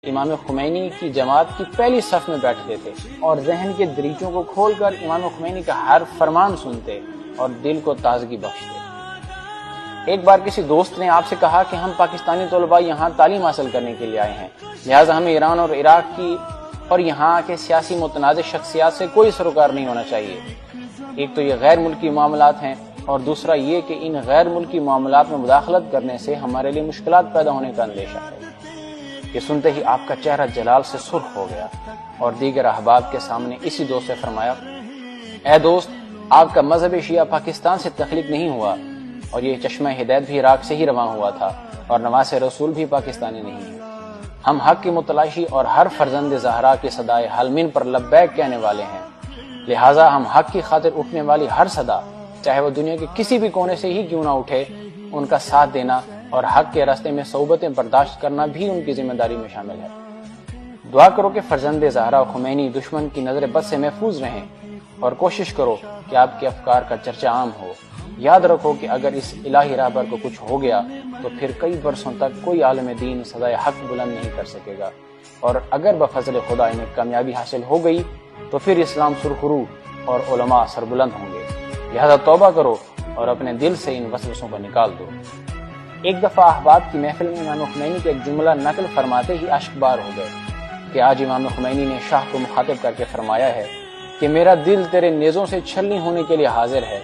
امام خمینی کی جماعت کی پہلی صف میں بیٹھتے تھے اور ذہن کے دریچوں کو کھول کر امام خمینی کا ہر فرمان سنتے اور دل کو تازگی بخشتے۔ ایک بار کسی دوست نے آپ سے کہا کہ ہم پاکستانی طلباء یہاں تعلیم حاصل کرنے کے لیے آئے ہیں، لہٰذا ہمیں ایران اور عراق کی اور یہاں کے سیاسی متنازع شخصیات سے کوئی سروکار نہیں ہونا چاہیے۔ ایک تو یہ غیر ملکی معاملات ہیں اور دوسرا یہ کہ ان غیر ملکی معاملات میں مداخلت کرنے سے ہمارے لیے مشکلات پیدا ہونے کا اندیشہ ہے۔ یہ سنتے ہی آپ کا چہرہ جلال سے سرخ ہو گیا اور دیگر احباب کے سامنے اسی دوست سے فرمایا، اے دوست، آپ کا مذہب شیعہ پاکستان سے تخلیق نہیں ہوا اور یہ چشمہ ہدایت بھی عراق سے ہی رواں ہوا تھا اور نواز رسول بھی پاکستانی نہیں ہے۔ ہم حق کی متلاشی اور ہر فرزند زہرا کی صدائے حلمین پر لبیک کہنے والے ہیں، لہٰذا ہم حق کی خاطر اٹھنے والی ہر صدا، چاہے وہ دنیا کے کسی بھی کونے سے ہی کیوں نہ اٹھے، ان کا ساتھ دینا اور حق کے راستے میں صعوبتیں برداشت کرنا بھی ان کی ذمہ داری میں شامل ہے۔ دعا کرو کہ فرزند زہرا خمینی دشمن کی نظر بد سے محفوظ رہیں اور کوشش کرو کہ آپ کے افکار کا چرچا عام ہو۔ یاد رکھو کہ اگر اس الہی راہبر کو کچھ ہو گیا تو پھر کئی برسوں تک کوئی عالم دین صدائے حق بلند نہیں کر سکے گا، اور اگر بفضل خدا انہیں کامیابی حاصل ہو گئی تو پھر اسلام سرخرو اور علماء سربلند ہوں گے۔ لہذا توبہ کرو اور اپنے دل سے ان وسوسوں کو نکال دو۔ ایک دفعہ احباب کی محفل میں امام خمینی کا ایک جملہ نقل فرماتے ہی اشک بار ہو گئے کہ آج امام خمینی نے شاہ کو مخاطب کر کے فرمایا ہے کہ میرا دل تیرے نیزوں سے چھلنی ہونے کے لیے حاضر ہے،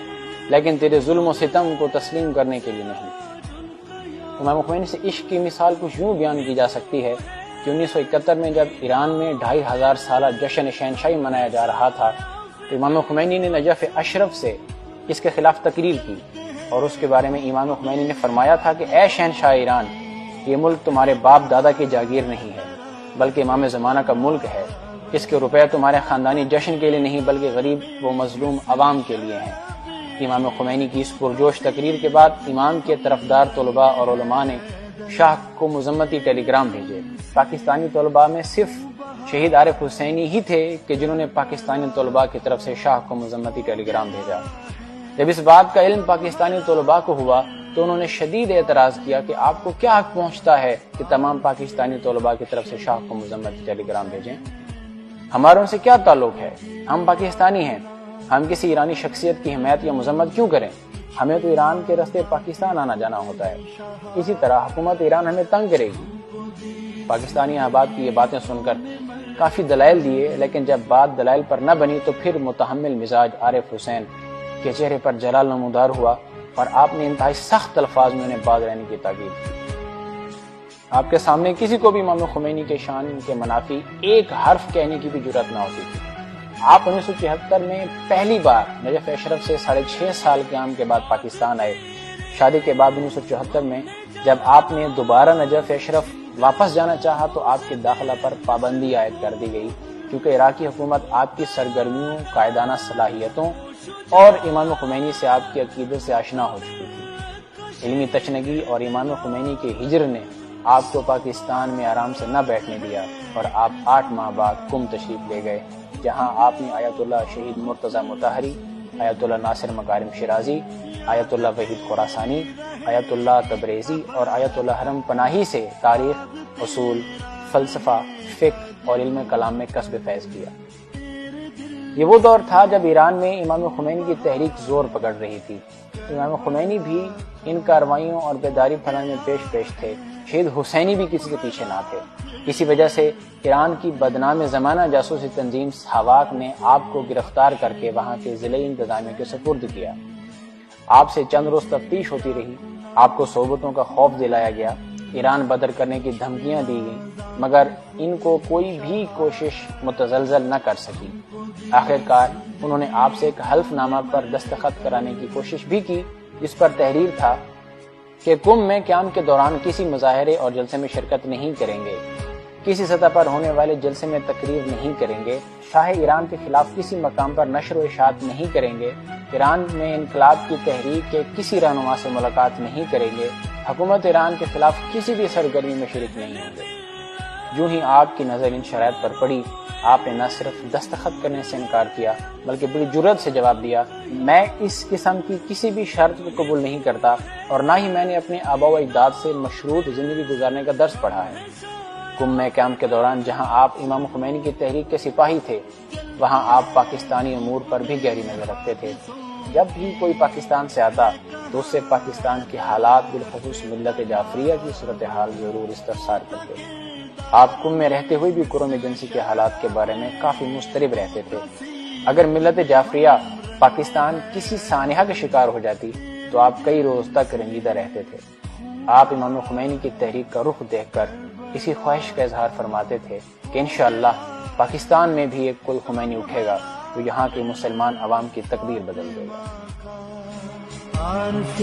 لیکن تیرے ظلم و ستم کو تسلیم کرنے کے لیے نہیں۔ امام خمینی سے عشق کی مثال کچھ یوں بیان کی جا سکتی ہے کہ 1971 میں جب ایران میں 2500 سالہ جشن شہنشاہی منایا جا رہا تھا تو امام خمینی نے نجف اشرف سے اس کے خلاف تقریر کی اور اس کے بارے میں امام خمینی نے فرمایا تھا کہ اے شہنشاہ ایران، یہ ملک تمہارے باپ دادا کی جاگیر نہیں ہے بلکہ امام زمانہ کا ملک ہے، اس کے روپے تمہارے خاندانی جشن کے لیے نہیں بلکہ غریب و مظلوم عوام کے لیے ہیں۔ امام خمینی کی اس پرجوش تقریر کے بعد امام کے طرفدار طلباء اور علماء نے شاہ کو مذمتی ٹیلی گرام بھیجے۔ پاکستانی طلباء میں صرف شہید عارف حسینی ہی تھے کہ جنہوں نے پاکستانی طلباء کی طرف سے شاہ کو مذمتی ٹیلی گرام بھیجا۔ جب اس بات کا علم پاکستانی طلباء کو ہوا تو انہوں نے شدید اعتراض کیا کہ آپ کو کیا حق پہنچتا ہے کہ تمام پاکستانی طلباء کی طرف سے شاہ کو مذمتی ٹیلی گرام بھیجیں؟ ہمارا ان سے کیا تعلق ہے؟ ہم پاکستانی ہیں، ہم کسی ایرانی شخصیت کی حمایت یا مذمت کیوں کریں؟ ہمیں تو ایران کے راستے پاکستان آنا جانا ہوتا ہے۔ اسی طرح حکومت ایران ہمیں تنگ کرے گی۔ پاکستانی احباب کی یہ باتیں سن کر کافی دلائل دیے، لیکن جب بات دلائل پر نہ بنی تو پھر متحمل مزاج عارف حسین کے چہرے پر جلال نمودار ہوا اور آپ نے انتہائی سخت الفاظ میں انہیں باز رہنے کی تاکید کی۔ آپ کے سامنے کسی کو بھی امام خمینی کے شان کے منافی ایک حرف کہنے کی بھی جرات نہ ہوتی تھی۔ آپ 1974 میں پہلی بار نجف اشرف سے 6.5 سال قیام کے بعد پاکستان آئے۔ شادی کے بعد 1974 میں جب آپ نے دوبارہ نجف اشرف واپس جانا چاہا تو آپ کے داخلہ پر پابندی عائد کر دی گئی، کیونکہ عراقی حکومت آپ کی سرگرمیوں، قائدانہ صلاحیتوں اور امام خمینی سے آپ کی عقیدت سے آشنا ہو چکی تھی۔ علمی تشنگی اور امام خمینی کے ہجر نے آپ کو پاکستان میں آرام سے نہ بیٹھنے دیا اور آپ 8 ماہ بعد قم تشریف لے گئے، جہاں آپ نے آیت اللہ شہید مرتضی مطہری، آیت اللہ ناصر مکارم شیرازی، آیت اللہ وحید خراسانی، آیت اللہ تبریزی اور آیت اللہ حرم پناہی سے تاریخ، اصول، فلسفہ، فقہ اور علم کلام میں کسب فیض کیا۔ یہ وہ دور تھا جب ایران میں امام خمینی کی تحریک زور پکڑ رہی تھی۔ امام خمینی بھی ان کارروائیوں اور بیداری پھیلانے میں پیش تھے۔ شہید حسینی بھی کسی کے پیچھے نہ تھے۔ اسی وجہ سے ایران کی بدنام زمانہ جاسوسی تنظیم ساواک نے آپ کو گرفتار کر کے وہاں کے ضلع انتظامیہ کے سپرد کیا۔ آپ سے چند روز تفتیش ہوتی رہی، آپ کو صحبتوں کا خوف دلایا گیا، ایران بدر کرنے کی دھمکیاں دی گئیں، مگر ان کو کوئی بھی کوشش متزلزل نہ کر سکی۔ آخرکار انہوں نے آپ سے ایک حلف نامہ پر دستخط کرانے کی کوشش بھی کی، جس پر تحریر تھا کہ قم میں قیام کے دوران کسی مظاہرے اور جلسے میں شرکت نہیں کریں گے، کسی سطح پر ہونے والے جلسے میں تقریر نہیں کریں گے، شاہ ایران کے خلاف کسی مقام پر نشر و اشاعت نہیں کریں گے، ایران میں انقلاب کی تحریک کے کسی رہنما سے ملاقات نہیں کریں گے، حکومت ایران کے خلاف کسی بھی سرگرمی میں شریک نہیں ہوں گے۔ جو ہی آپ کی نظر ان شرائط پر پڑی، آپ نے نہ صرف دستخط کرنے سے انکار کیا بلکہ بڑی جرات سے جواب دیا، میں اس قسم کی کسی بھی شرط کو قبول نہیں کرتا اور نہ ہی میں نے اپنے آباء و اجداد سے مشروط زندگی گزارنے کا درس پڑھا ہے۔ قم قیام کے دوران جہاں آپ امام خمینی کی تحریک کے سپاہی تھے، وہاں آپ پاکستانی امور پر بھی گہری نظر رکھتے تھے۔ جب بھی کوئی پاکستان سے آتا تو اس سے پاکستان کے حالات بالخصوص ملت جعفریہ کی صورتحال ضرور استفسار کرتے۔ آپ قم میں رہتے ہوئے بھی کرم ایجنسی کے حالات کے بارے میں کافی مضطرب رہتے تھے۔ اگر ملت جعفریہ پاکستان کسی سانحہ کے شکار ہو جاتی تو آپ کئی روز تک رنجیدہ رہتے تھے۔ آپ امام خمینی کی تحریک کا رخ دیکھ کر اسی خواہش کا اظہار فرماتے تھے کہ انشاءاللہ پاکستان میں بھی ایک کوئی خمینی اٹھے گا تو یہاں کے مسلمان عوام کی تقدیر بدل دے گا۔ عارف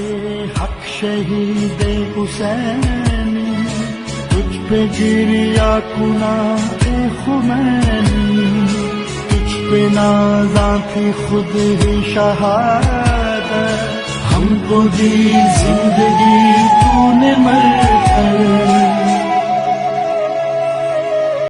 حق شہید حسینی، تجھ پہ گریا کناں خمینی، تجھ پہ نازاں تھی خود ہی شہادت، ہم کو دی زندگی